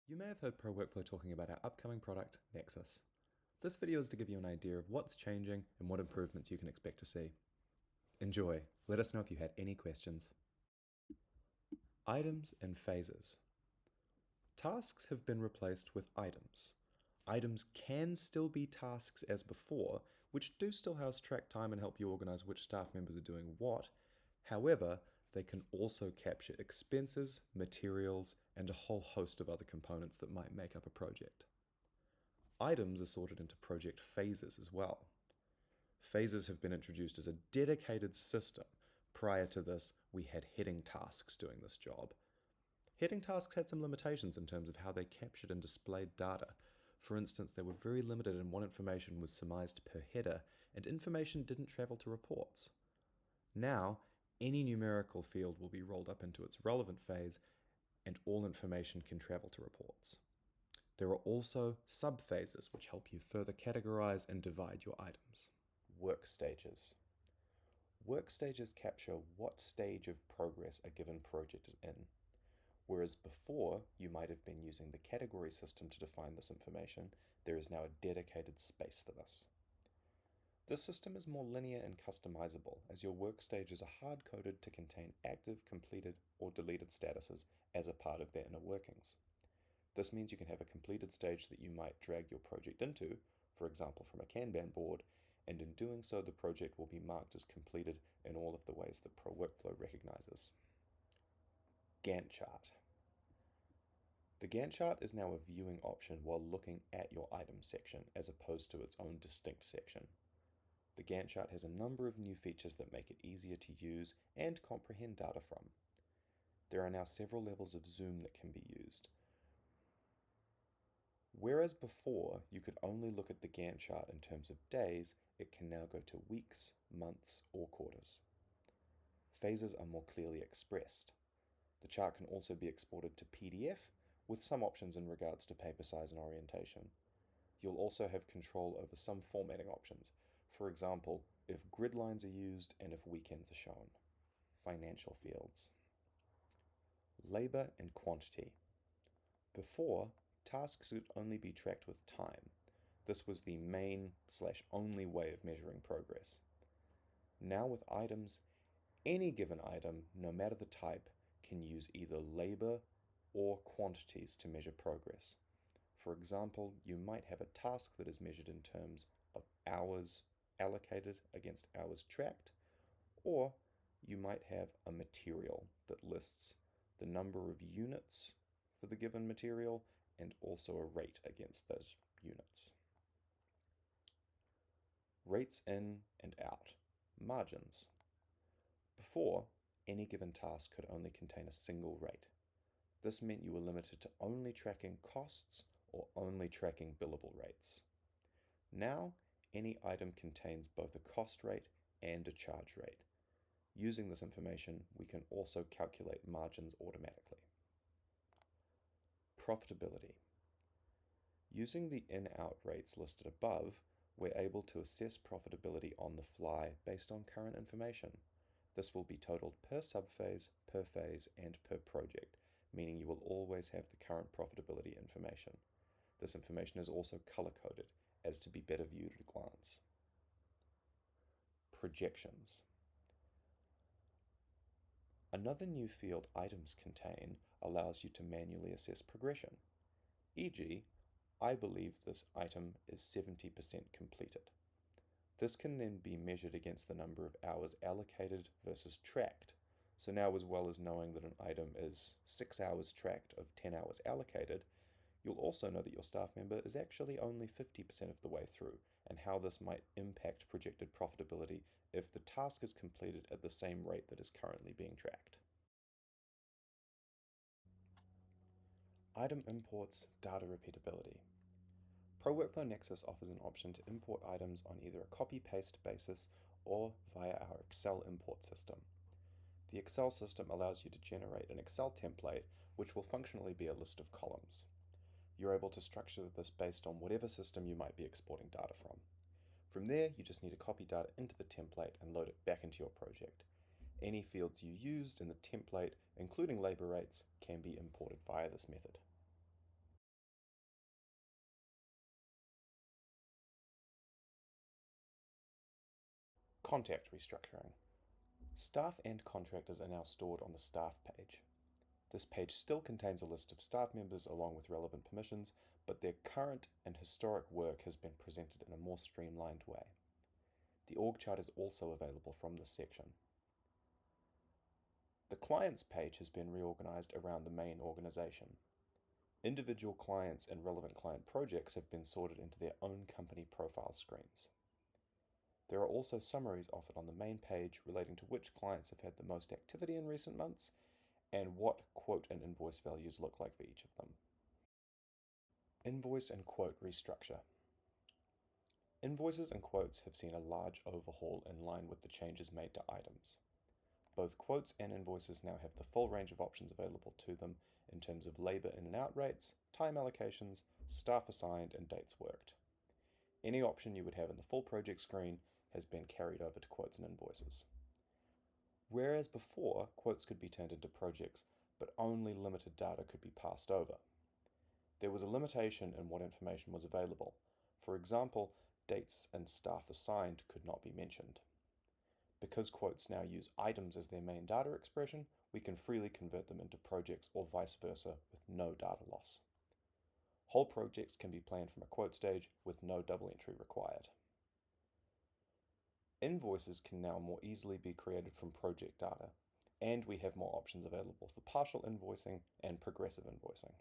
You may have heard ProWorkflow talking about our upcoming product, Nexus. This video is to give you an idea of what's changing and what improvements you can expect to see. Enjoy. Let us know if you had any questions. Items and phases. Tasks have been replaced with items. Items can still be tasks as before, which do still house track time and help you organize which staff members are doing what. However, they can also capture expenses, materials, and a whole host of other components that might make up a project. Items are sorted into project phases as well. Phases have been introduced as a dedicated system. Prior to this, we had heading tasks doing this job. Heading tasks had some limitations in terms of how they captured and displayed data. For instance, they were very limited in what information was surmised per header, and information didn't travel to reports. Now, any numerical field will be rolled up into its relevant phase, and all information can travel to reports. There are also subphases, which help you further categorize and divide your items. Work stages. Work stages capture what stage of progress a given project is in. Whereas before, you might have been using the category system to define this information, there is now a dedicated space for this. This system is more linear and customizable, as your work stages are hard-coded to contain active, completed, or deleted statuses as a part of their inner workings. This means you can have a completed stage that you might drag your project into, for example from a Kanban board, and in doing so the project will be marked as completed in all of the ways that ProWorkflow recognizes. Gantt chart. The Gantt chart is now a viewing option while looking at your items section, as opposed to its own distinct section. The Gantt chart has a number of new features that make it easier to use and comprehend data from. There are now several levels of zoom that can be used. Whereas before you could only look at the Gantt chart in terms of days, it can now go to weeks, months, or quarters. Phases are more clearly expressed. The chart can also be exported to PDF, with some options in regards to paper size and orientation. You'll also have control over some formatting options. For example, if grid lines are used and if weekends are shown. Financial fields. Labor and quantity. Before, tasks could only be tracked with time. This was the main/only way of measuring progress. Now with items, any given item, no matter the type, can use either labor or quantities to measure progress. For example, you might have a task that is measured in terms of hours allocated against hours tracked, or you might have a material that lists the number of units for the given material and also a rate against those units. Rates in and out. Margins. Before, any given task could only contain a single rate. This meant you were limited to only tracking costs or only tracking billable rates. Now, any item contains both a cost rate and a charge rate. Using this information, we can also calculate margins automatically. Profitability. Using the in-out rates listed above, we're able to assess profitability on the fly based on current information. This will be totaled per subphase, per phase, and per project, meaning you will always have the current profitability information. This information is also color-coded, as to be better viewed at a glance. Projections. Another new field items contain allows you to manually assess progression. E.g., I believe this item is 70% completed. This can then be measured against the number of hours allocated versus tracked. So now, as well as knowing that an item is 6 hours tracked of 10 hours allocated, you'll also know that your staff member is actually only 50% of the way through, and how this might impact projected profitability if the task is completed at the same rate that is currently being tracked. Item imports, data repeatability. ProWorkflow Nexus offers an option to import items on either a copy-paste basis or via our Excel import system. The Excel system allows you to generate an Excel template, which will functionally be a list of columns. You're able to structure this based on whatever system you might be exporting data from. From there, you just need to copy data into the template and load it back into your project. Any fields you used in the template, including labor rates, can be imported via this method. Contact restructuring. Staff and contractors are now stored on the staff page. This page still contains a list of staff members along with relevant permissions, but their current and historic work has been presented in a more streamlined way. The org chart is also available from this section. The clients page has been reorganized around the main organization. Individual clients and relevant client projects have been sorted into their own company profile screens. There are also summaries offered on the main page relating to which clients have had the most activity in recent months and what quote and invoice values look like for each of them. Invoice and quote restructure. Invoices and quotes have seen a large overhaul in line with the changes made to items. Both quotes and invoices now have the full range of options available to them in terms of labor in and out rates, time allocations, staff assigned, and dates worked. Any option you would have in the full project screen has been carried over to quotes and invoices. Whereas before, quotes could be turned into projects, but only limited data could be passed over. There was a limitation in what information was available. For example, dates and staff assigned could not be mentioned. Because quotes now use items as their main data expression, we can freely convert them into projects or vice versa with no data loss. Whole projects can be planned from a quote stage with no double entry required. Invoices can now more easily be created from project data, and we have more options available for partial invoicing and progressive invoicing.